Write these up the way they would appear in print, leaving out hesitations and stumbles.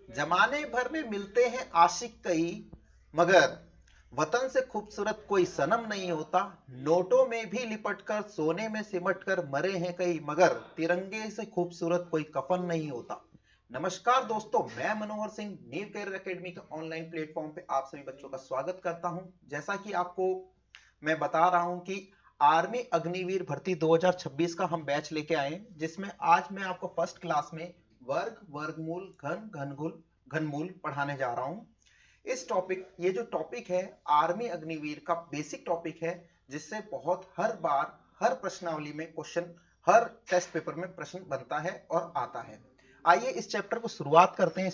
जमाने भर में मिलते हैं आशिक कई, मगर वतन से खूबसूरत कोई सनम नहीं होता। नोटों में भी लिपट कर सोने में सिमट कर मरे हैं कई, मगर तिरंगे से खूबसूरत कोई कफन नहीं होता। नमस्कार दोस्तों, मैं Manohar Singh new career academy के ऑनलाइन प्लेटफॉर्म पे आप सभी बच्चों का स्वागत करता हूं। जैसा कि आपको मैं बता रहा हूं कि आर्मी अग्निवीर भर्ती 2026 का हम बैच लेके आए, जिसमें आज मैं आपको फर्स्ट क्लास में वर्ग, वर्गमूल, घन, घनमूल, घनमूल पढ़ाने जा रहा हूं। ये जो टॉपिक है आर्मी अग्निवीर का बेसिक टॉपिक है, जिससे बहुत हर बार हर प्रश्नावली में क्वेश्चन, हर टेस्ट पेपर में प्रश्न बनता है और आता है। आइए इस चैप्टर को शुरुआत करते हैं।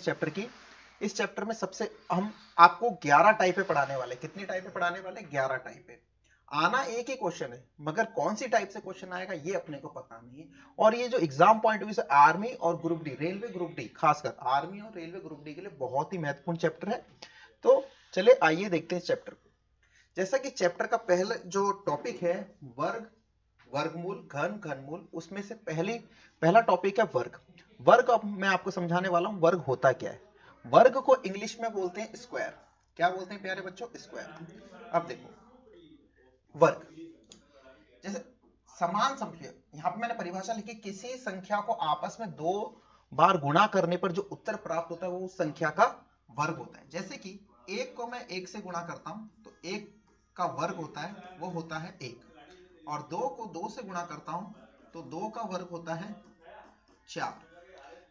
इस चैप्टर में सबसे हम आपको 11 टाइप पढ़ाने वाले। कितनी टाइप पढ़ाने वाले? 11 टाइप। आना एक ही क्वेश्चन है, मगर कौन सी टाइप से क्वेश्चन आएगा ये अपने को पता नहीं है। और ये जो एग्जाम पॉइंट ऑफ व्यू से आर्मी और group D, railway group D, खासकर आर्मी और रेलवे ग्रुप डी के लिए बहुत ही महत्वपूर्ण चैप्टर है। तो चले आइए देखते हैं इस चैप्टर को। जैसा कि चैप्टर का पहला जो टॉपिक है वर्ग, वर्गमूल, घन, घनमूल, उसमें से पहला टॉपिक है वर्ग। वर्ग अब मैं आपको समझाने वाला हूं वर्ग होता क्या है। वर्ग को इंग्लिश में बोलते हैं स्क्वायर। क्या बोलते हैं प्यारे बच्चों? स्क्वायर। अब देखो, वर्ग जैसे समान संख्या, यहां पे मैंने परिभाषा लिखी, किसी संख्या को आपस में दो बार गुणा करने पर जो उत्तर प्राप्त होता है वो उस संख्या का वर्ग होता है। जैसे कि एक को मैं एक से गुणा करता हूं तो एक का वर्ग होता है, वो होता है एक। और दो को दो से गुणा करता हूं तो दो का वर्ग होता है चार।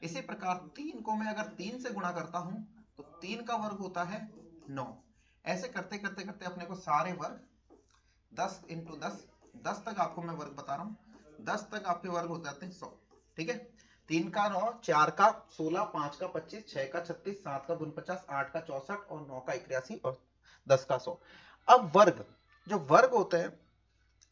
इसी प्रकार तीन को मैं अगर तीन से गुणा करता हूं तो तीन का वर्ग होता है नौ। ऐसे करते करते करते अपने को सारे वर्ग 10 इंटू 10, 10 तक आपको मैं वर्ग बता रहा हूं, 10 तक आपके वर्ग हो जाते हैं 100। ठीक है, 3 का 9, 4 का 16, 5 का 25, 6 का 36, 7 का 49, 8 का 64 और 9 का 81 और 10 का 100। अब वर्ग, जो वर्ग होते हैं,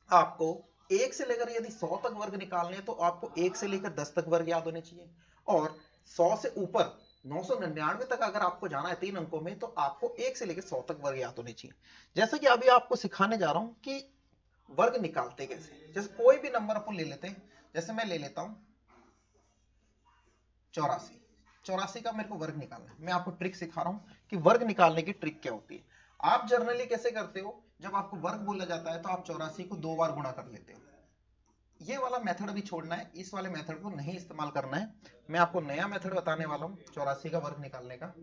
आपको एक से लेकर यदि 100 तक वर्ग निकालने हैं तो आपको एक से लेकर 10 तक वर्ग याद होने चाहिए। और 100 से ऊपर 999 तक अगर आपको जाना है 3 अंकों में तो आपको एक से लेकर 100 तक वर्ग याद होने चाहिए। जैसा कि अभी आपको सिखाने जा रहा हूं कि वर्ग निकालते कैसे। जैसे कोई भी नंबर अपन ले लेते हैं, जैसे मैं ले लेता हूं 84। 84 का मेरे को वर्ग निकालना है। मैं आपको ट्रिक सिखा रहा हूं कि वर्ग निकालने की ट्रिक क्या होती है। आप जनरली कैसे करते हो, जब आपको वर्ग बोला जाता है तो आप 84 को 2 बार गुणा कर लेते हो। ये वाला मेथड अभी छोड़ना है, इस वाले मेथड को नहीं इस्तेमाल करना है। मैं आपको नया मेथड बताने वाला हूं 84 का वर्ग निकालने का।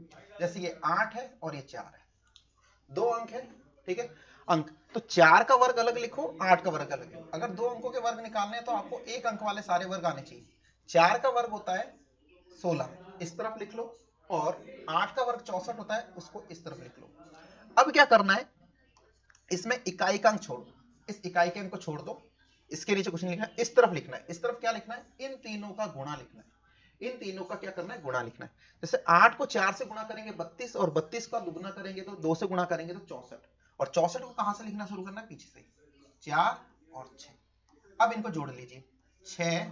जैसे ये 8 है और ये 4 है, दो अंक है। ठीक है, अंक तो 4 का वर्ग अलग लिखो, 8 का वर्ग अलग लिखो। अगर दो अंकों के वर्ग निकालने हैं तो आपको एक अंक वाले सारे वर्ग आने चाहिए। 4 का वर्ग होता है 16, इस तरफ लिख लो। और 8 का वर्ग 64 होता है, उसको इस तरफ लिख लो। अब क्या करना है, इसमें इकाई का अंक छोड़ दो, इस इकाई के अंक को छोड़ दो। इसके नीचे कुछ नहीं लिखना है, इस तरफ लिखना है। इस तरफ क्या लिखना है? इन तीनों का गुणा लिखना है। इन तीनों का क्या करना है? गुणा लिखना है। जैसे 8 को 4 से गुणा करेंगे 32, और 32 का दुगुना करेंगे तो 2 से गुणा करेंगे तो 64। और 64 को कहां से लिखना शुरू करना है? पीछे से, 4 और 6। अब इनको जोड़ लीजिए, 6,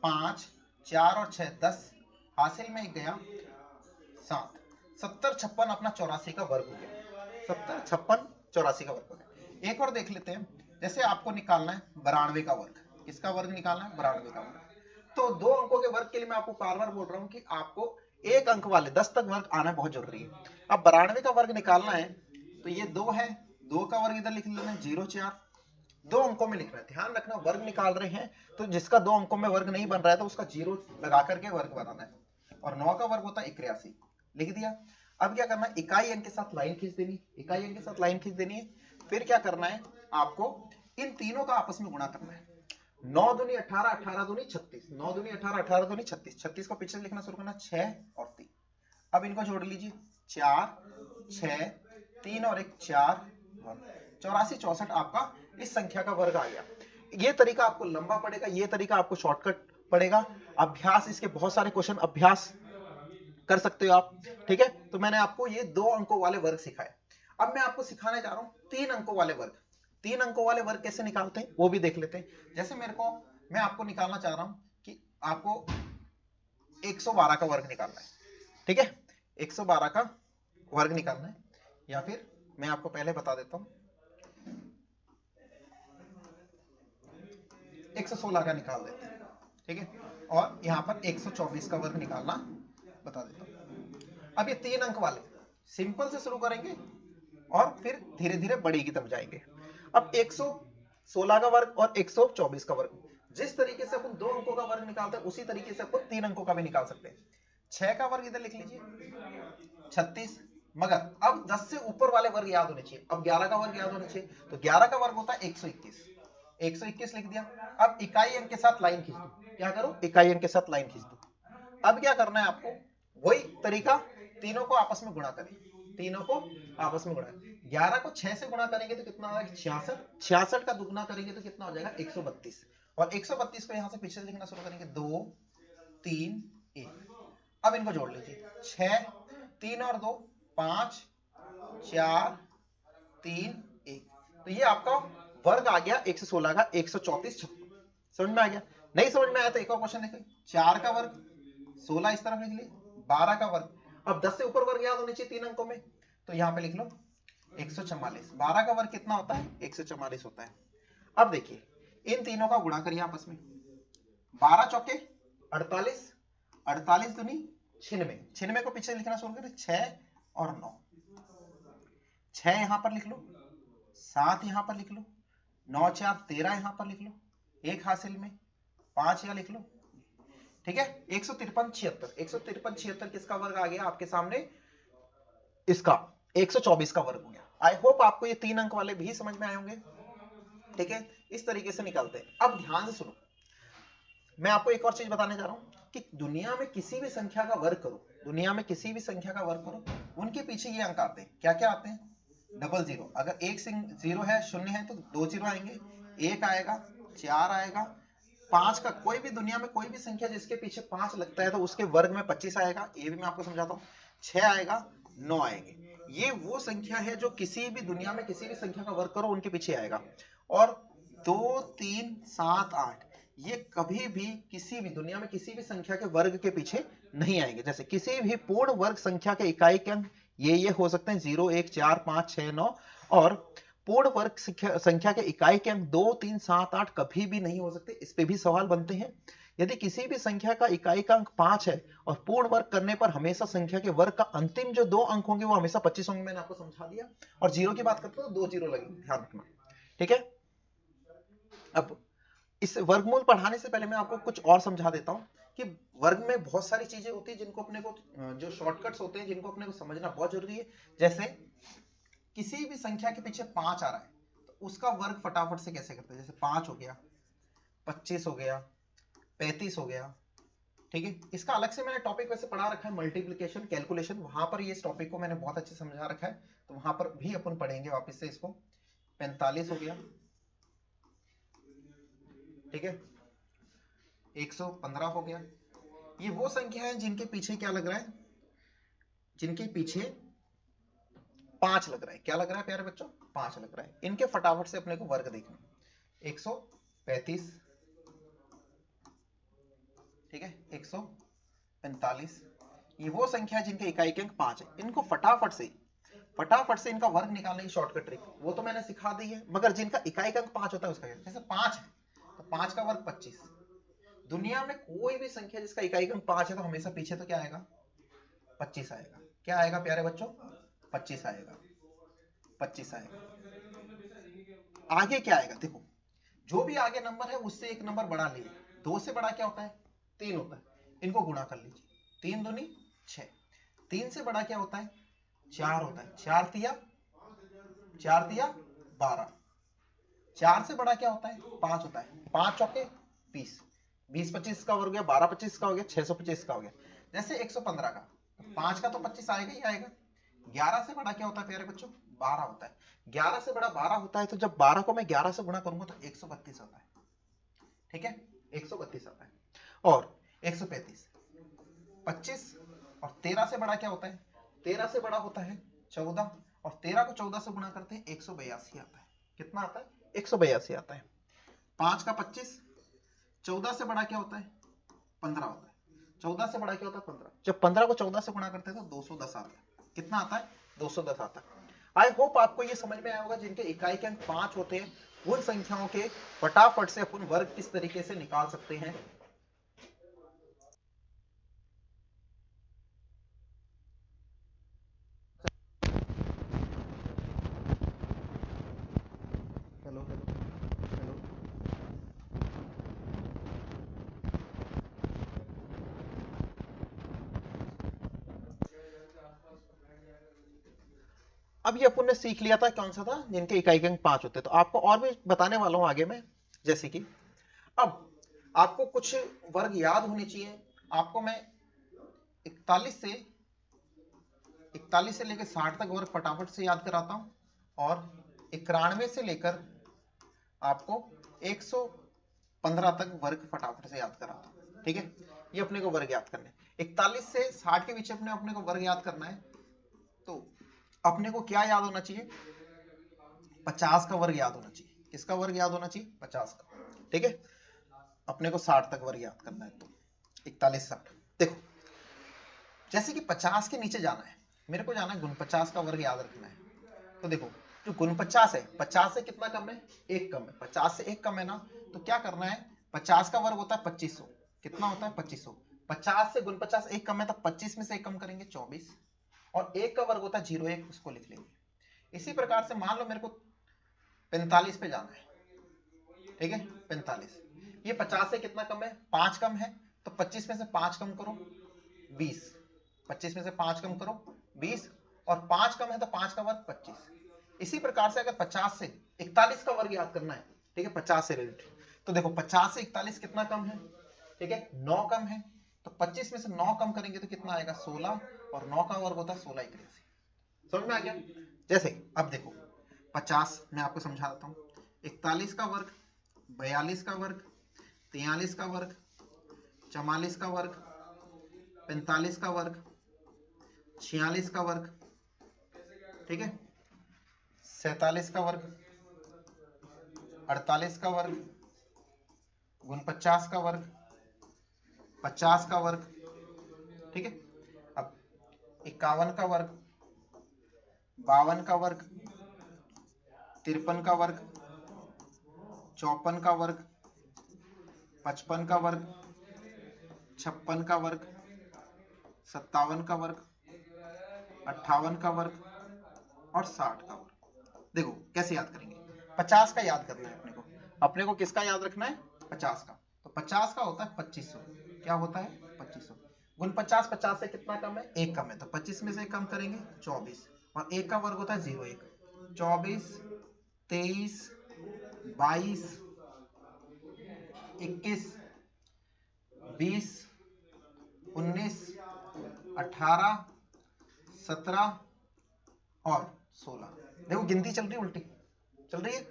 5, 4 और 6 10, हासिल में एक गया 7। 70, 56 अपना 84 का वर्ग हो गया। 70, 56, 84 का वर्ग हो गया। एक और देख लेते हैं, जैसे आपको निकालना है 92 का वर्ग। किसका वर्ग निकालना है? 92 का वर्ग। तो दो अंकों के वर्ग के लिए मैं आपको बार बार बोल रहा हूं कि आपको एक अंक वाले 10 तक वर्ग आना बहुत जरूरी है। अब 92 का वर्ग निकालना है तो ये 2 है, 2 का वर्ग इधर लिख लेना है 0,4। दो अंकों में लिखना है, ध्यान रखना, वर्ग निकाल रहे हैं तो जिसका दो अंकों में वर्ग नहीं बन रहा है तो उसका जीरो लगा करके वर्ग बनाना है। और 9 का वर्ग होता है 81, लिख दिया। अब क्या करना है? इकाई अंक के साथ लाइन खींच देनी, इकाई अंक के साथ लाइन खींच देनी है। फिर क्या करना है? आपको इन तीनों का आपस में गुणा करना है। 9 दूनी 18, 18 दूनी 36, 9 दूनी 18, 18 दूनी 36, 36 को पीछे लिखना शुरू करना, 6 और 3। अब इनको जोड़ लीजिए, 4, 6, 3 और 1 4, 84, 64 आपका इस संख्या का वर्ग आ गया। ये तरीका आपको लंबा पड़ेगा, ये तरीका आपको शॉर्टकट पड़ेगा। अभ्यास, इसके बहुत सारे क्वेश्चन अभ्यास कर सकते हो आप। ठीक है, तो मैंने आपको ये 2 अंकों वाले वर्ग सिखाए। अब मैं आपको सिखाने जा रहा हूं 3 अंकों वाले वर्ग। 3 अंकों वाले वर्ग कैसे निकालते हैं वो भी देख लेते हैं। जैसे मैं आपको निकालना चाह रहा हूं कि आपको 112 का वर्ग निकालना है। ठीक है, 112 का वर्ग निकालना है, या फिर मैं आपको पहले बता देता हूं 116 का निकाल देते हैं। ठीक है, और यहां पर 124 का वर्ग निकालना बता देता हूं। अब ये 3 अंक वाले सिंपल से शुरू करेंगे और फिर धीरे धीरे बड़ी की तरफ जाएंगे। अब 116 का वर्ग और 124 का वर्ग, जिस तरीके से अपन 2 अंकों का वर्ग निकालते हैं उसी तरीके से अपन 3 अंकों का भी निकाल सकते हैं। 6 का वर्ग इधर लिख लीजिए 36, मगर अब 10 से ऊपर वाले वर्ग याद होने चाहिए। अब 11 का वर्ग याद होना चाहिए, तो 11 का वर्ग होता है 121, 121 लिख दिया। अब इकाई अंक के साथ लाइन खींच दो, क्या करो इकाई अंक के साथ लाइन खींच दो। अब क्या करना है आपको, वही तरीका, तीनों को आपस में गुणा करें, तीनों को आपस में गुणा। 11 को 6 से गुणा करेंगे तो कितना होगा 66, 66 का दुगुना करेंगे तो कितना हो जाएगा 132, और 132 को यहां से पीछे से लिखना शुरू करेंगे 2 3 1। अब इनको जोड़ लीजिए 6 3 और 2 5 4 3 1, तो ये आपका वर्ग आ गया 116 का 134 समझ में आ गया। नहीं समझ में आया तो एक और क्वेश्चन देखें, 4 का वर्ग 16 इस तरफ लिख लिए, 12 का वर्ग, अब 10 से ऊपर वर्ग याद होने चाहिए 3 अंकों में, तो यहां पे लिख लो 144। 12 का वर्ग कितना होता है 144 होता है। अब देखिए इन तीनों का गुणा करिए आपस में, 12 चौके 48, 48 दूनी 96, 96 को पीछे लिखना शुरू करें 6 और 9, 6 यहां पर लिख लो, 7 यहां पर लिख लो, 9 4 13 यहां पर लिख लो, एक हासिल में 5 यहां लिख लो, ठीक है। 153 76, 153 76 किसका वर्ग आ गया आपके सामने, इसका 124 का वर्ग हो गया। आई होप आपको ये 3 अंक वाले भी समझ में आए होंगे, ठीक है। इस तरीके से निकालते हैं। अब ध्यान से सुनो, मैं आपको एक और चीज बताने जा रहा हूं कि दुनिया में किसी भी संख्या का वर्ग करो, दुनिया में किसी भी संख्या का वर्ग करो, उनके पीछे ये अंक आते हैं, क्या क्या आते हैं, डबल जीरो, अगर एक जीरो है शून्य है तो 2 जीरो आएंगे, 1 आएगा 4 आएगा 5 का, कोई भी दुनिया में कोई भी संख्या जिसके पीछे 5 लगता है तो उसके वर्ग में 25 आएगा, ये भी मैं आपको समझाता हूँ, 6 आएगा 9 आएंगे। ये वो संख्या है जो किसी भी दुनिया में किसी भी संख्या का वर्ग करो उनके पीछे आएगा। और 2 3 7 8 ये कभी भी किसी भी दुनिया में किसी भी संख्या के वर्ग के पीछे नहीं आएंगे। जैसे किसी भी पूर्ण वर्ग संख्या के इकाई के अंक ये हो सकते हैं 0 1 4 5 6 9, और पूर्ण वर्ग संख्या के इकाई के अंक 2 3 7 8 कभी भी नहीं हो सकते। इस पे भी सवाल बनते हैं। यदि किसी भी संख्या का इकाई का अंक 5 है और पूर्ण वर्ग करने पर हमेशा संख्या के वर्ग का अंतिम जो 2 अंक होंगे वो हमेशा 25 होंगे, मैंने आपको समझा दिया। और जीरो की बात करते हो तो 2 जीरो लगेंगे, ध्यान रखना, ठीक है। अब इस वर्गमूल पढ़ाने से पहले मैं आपको कुछ और समझा देता हूं कि वर्ग में बहुत सारी चीजें होती है जिनको अपने को, जो शॉर्टकट्स होते हैं जिनको अपने को समझना बहुत जरूरी है। जैसे किसी भी संख्या के पीछे 5 आ रहा है तो उसका वर्ग फटाफट से कैसे करते हैं, जैसे 5 हो गया, 25 हो गया, 35 हो गया, ठीक है। इसका अलग से मैंने टॉपिक वैसे पढ़ा रखा है, मल्टीप्लिकेशन कैलकुलेशन, वहां पर ये इस टॉपिक को मैंने बहुत अच्छे से समझा रखा है, तो वहां पर भी अपन पढ़ेंगे वापस से इसको। 45 हो गया, ठीक है, 115 हो गया। ये वो संख्या है जिनके पीछे क्या लग रहा है, जिनके पीछे 5 लग रहा है। क्या लग रहा है प्यारे बच्चों, 5 लग रहा है। इनके फटाफट से अपने को वर्ग देखना, 135, ठीक है, 145, ये वो संख्या है जिनके इकाई के अंक 5 है। इनको फटाफट से इनका वर्ग निकालने की शॉर्टकट ट्रिक वो तो मैंने सिखा दी है, मगर जिनका इकाई का अंक 5 होता है उसका क्या, जैसे 5 है तो 5 का वर्ग 25। दुनिया में कोई भी संख्या जिसका इकाई का अंक 5 है तो हमेशा पीछे तो क्या आएगा, 25 आएगा। क्या आएगा प्यारे बच्चों, 25 आएगा, 25 आएगा। आगे क्या आएगा, देखो जो भी आगे नंबर है उससे एक नंबर बढ़ा लीजिए। 2 से बड़ा क्या होता है, 3 होता है, इनको गुणा कर लीजिए, 3 दूनी 6। 3 से बड़ा क्या होता है, 4 होता है, 4 तिया 12। 4 से बड़ा क्या होता है, 5 होता है, 5 चौके 20, 20 25 का हो गया, 12 25 का हो गया, 625 का हो गया। जैसे 115 का, 5 का तो 25 आएगा ही आएगा। 11 से बड़ा क्या होता है प्यारे बच्चों, 12 होता है। 11 से बड़ा 12 होता है, तो जब 12 को मैं 11 से गुणा करूंगा तो 132 आता है, ठीक है, 132 आता है। और 135, 25 और 13 से बड़ा क्या होता है, 13 से बड़ा होता है 14, और 13 को 14 से गुणा करते हैं 182 आता है। कितना आता है, 182 आता है। 5 का 25, 14 से बड़ा क्या होता है, 15 होता है। 14 से बड़ा क्या होता है, 15। जब 15 को 14 से गुणा करते हैं तो 210 आता है। कितना आता है, 210 आता है। आई होप आपको ये समझ में आया होगा, जिनके इकाई के अंक 5 होते हैं उन संख्याओं के फटाफट से अपन वर्ग किस तरीके से निकाल सकते हैं। अब ये अपन ने सीख लिया था कौन सा था, जिनके इकाई के अंक 5 होते, तो आपको और भी बताने वाला हूं आगे में। जैसे कि अब आपको कुछ वर्ग याद होने चाहिए। आपको मैं 41 से लेकर 60 तक वर्ग फटाफट से याद कराता हूं, और 91 से लेकर आपको 115 तक वर्ग फटाफट से याद कराता हूं। ठीक है, ये अपने को वर्ग याद करने, 41 से 60 के बीच अपने को वर्ग याद करना है। तो अपने को क्या याद होना चाहिए, 50 का वर्ग याद होना चाहिए। किसका वर्ग याद होना चाहिए, 50 का। ठीक है, अपने को 60 तक वर्ग याद करना है। तो 41 60, देखो जैसे कि 50 के नीचे जाना है, मेरे को जाना है 49 का वर्ग याद रखना है। तो देखो जो 49 है, 50 से कितना कम है, एक कम है, 50 से एक कम है ना, तो क्या करना है, 50 का वर्ग होता है 2500, कितना होता है 2500, 50 से 49 एक कम है, तो 25 में से एक कम करेंगे 24, और एक का वर्ग होता है 01, उसको लिख लेंगे। इसी प्रकार से मान लो मेरे को 45 पे जाना है। ठीक है, 45, ये 50 से कितना कम है, 5 कम है, तो 25 में से 5 कम करो 20, 25 में से 5 कम करो 20, और 5 कम है तो 5 का वर्ग 25। इसी प्रकार से अगर 50 से 41 का वर्ग याद करना है, ठीक है, 50 से रिलेटेड, तो देखो 50 से 41 कितना कम है, ठीक है 9 कम है, तो 25 में से 9 कम करेंगे तो कितना आएगा 16, और 9 का वर्ग होता है 16 81। समझ में आ गया। जैसे अब देखो 50 मैं आपको समझा देता हूँ, 41 का वर्ग, 42 का वर्ग, 43 का वर्ग, 44 का वर्ग, 45 का वर्ग, 46 का वर्ग, ठीक है 47 का वर्ग, 48 का वर्ग, 49 का वर्ग, 50 का वर्ग, ठीक है। अब 51 का वर्ग, 52 का वर्ग, 53 का वर्ग, 54 का वर्ग, 55 का वर्ग, 56 का वर्ग, 57 का वर्ग, 58 का वर्ग, और 60 का वर्ग। देखो कैसे याद करेंगे, 50 का याद करना है अपने को किसका याद रखना है, 50 का। तो 50 का होता है 2500, क्या होता है 2500, 49 50 से कितना कम है, एक कम है, तो 25 में से कम करेंगे 24, और एक का वर्ग होता है 01, 24 23 22 21 20 19 18 17 और 16। देखो गिनती चल रही है उल्टी चल रही है,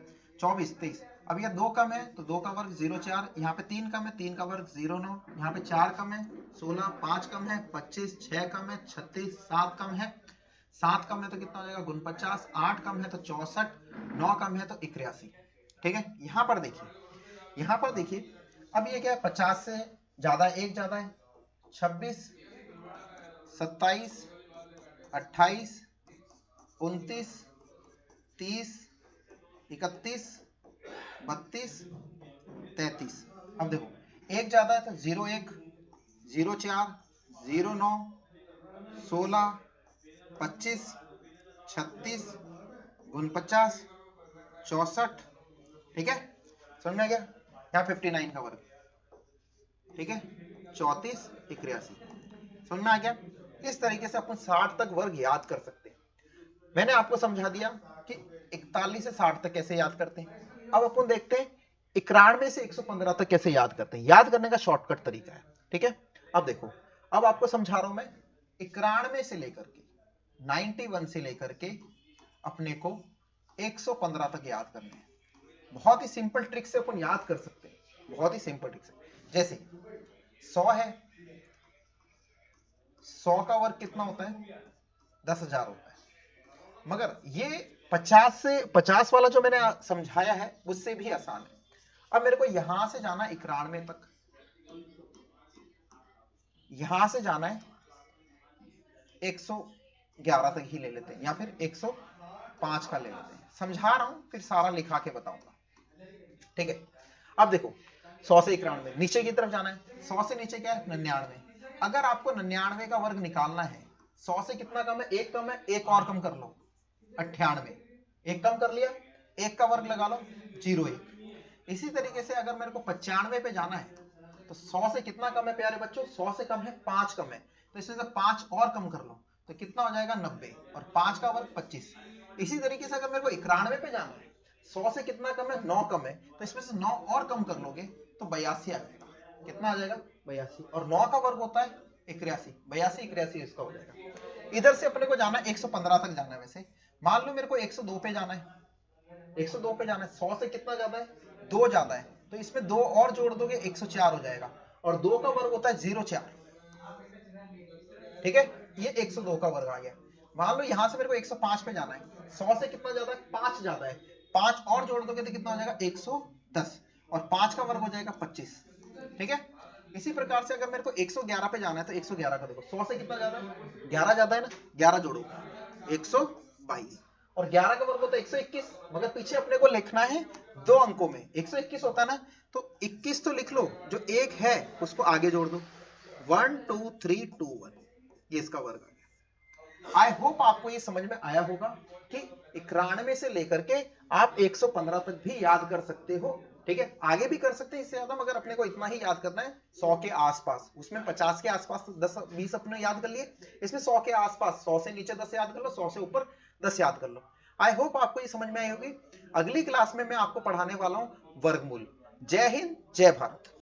24 23, अब यह 2 कम है तो 2 का वर्ग 04, यहाँ पे 3 कम है, 3 का वर्ग 09, यहाँ पे 4 कम है 16, 5 कम है 25, 6 कम है 36, 7 कम है 7 कम है तो कितना हो जाएगा 49, 8 कम है तो 64, 9 कम है तो 81। ठीक है, यहाँ पर देखिए अब ये क्या है, 50 से ज्यादा एक ज्यादा है, 26 27 28 29 30 31 32 33। अब देखो एक ज्यादा है तो 01 04 09 16 25 36 49 64। ठीक है, समझ में आ गया। यहाँ 59 का वर्ग, ठीक है 34 81। समझ में आ गया। इस तरीके से अपन 60 तक वर्ग याद कर सकते हैं। मैंने आपको समझा दिया कि 41 से 60 तक कैसे याद करते हैं। अब अपन देखते हैं 91 से 115 तक कैसे याद करते हैं। याद करने का शॉर्टकट तरीका है, ठीक है। अब देखो, अब आपको समझा रहा हूं मैं, 91 से लेकर के 91 से लेकर के अपने को 115 तक याद करने हैं। बहुत ही सिंपल ट्रिक से अपन याद कर सकते हैं, बहुत ही सिंपल ट्रिक से। जैसे 100 है, 100 का वर्ग कितना होता है 10,000 होता है। मगर ये 50 वाला जो मैंने समझाया है उससे भी आसान है। अब मेरे को यहां से जाना 91 तक, यहां से जाना है 111 तक ही ले लेते हैं, या फिर 105 का ले लेते हैं। समझा रहा हूं फिर सारा लिखा के बताऊंगा, ठीक है। अब देखो 100 से 91 नीचे की तरफ जाना है, 100 से नीचे क्या है 99। अगर आपको 99 का वर्ग निकालना है, 100 से कितना कम है, एक कम है, एक और कम कर लो 98, एक कम कर लिया, एक का वर्ग लगा लो 01। इसी तरीके से अगर मेरे को 95 पे जाना है तो 100 से कितना कम है प्यारे बच्चों, 100 से कम है 5 कम है, तो इसमें से 5 और कम कर लो तो कितना हो जाएगा 90, और 5 का वर्ग 25। इसी तरीके से अगर मेरे को 91 पे जाना है, 100 से कितना कम है, 9 कम है, तो इसमें से 9 और कम कर लोगे तो 82 आ जाएगा। कितना आ जाएगा, 82। और 9 का वर्ग होता है 81, 82 81 इसका हो जाएगा। इधर से अपने को जाना है 115 तक जाना है। वैसे मान लो मेरे को 102 पे जाना है, 102 पे जाना है, 100 से कितना ज्यादा है, 2 ज्यादा है, तो इसमें 2 और जोड़ दोगे 104 हो जाएगा। और 2 का वर्ग होता है 04, ठीक है, ये 102 का वर्ग आ गया। मान लो यहां से मेरे को 105 पे जाना है, 100 से कितना ज्यादा है, 5 ज्यादा है, 5 और जोड़ दोगे तो कितना हो जाएगा, 110, और 5 का वर्ग हो जाएगा 25, ठीक है। इसी प्रकार से अगर मेरे को 111 पे जाना है तो 111 का देखो, 100 से कितना ज्यादा है, 11 ज्यादा है ना, 11 जोड़ो 122, और 11 का वर्ग होता है 121, मगर पीछे अपने को लिखना है 2 अंकों में, 121 होता है ना, तो 21 तो लिख लो, जो एक है उसको आगे जोड़ दो, 1 2 3 2 1, ये इसका वर्ग आ गया। आई होप आपको ये समझ में आया होगा कि 91 से लेकर के आप 115 तक भी याद कर सकते हो, ठीक है। आगे भी कर सकते हैं इससे ज्यादा, मगर अपने को इतना ही याद करना है 100 के आसपास। उसमें 50 के आसपास 10 20 अपने याद कर लिए, इसमें 100 के आसपास, 100 से नीचे 10 याद कर लो, 100 से ऊपर 10 याद कर लो। आई होप आपको ये समझ में आई होगी। अगली क्लास में मैं आपको पढ़ाने वाला हूं वर्गमूल। जय हिंद, जय भारत।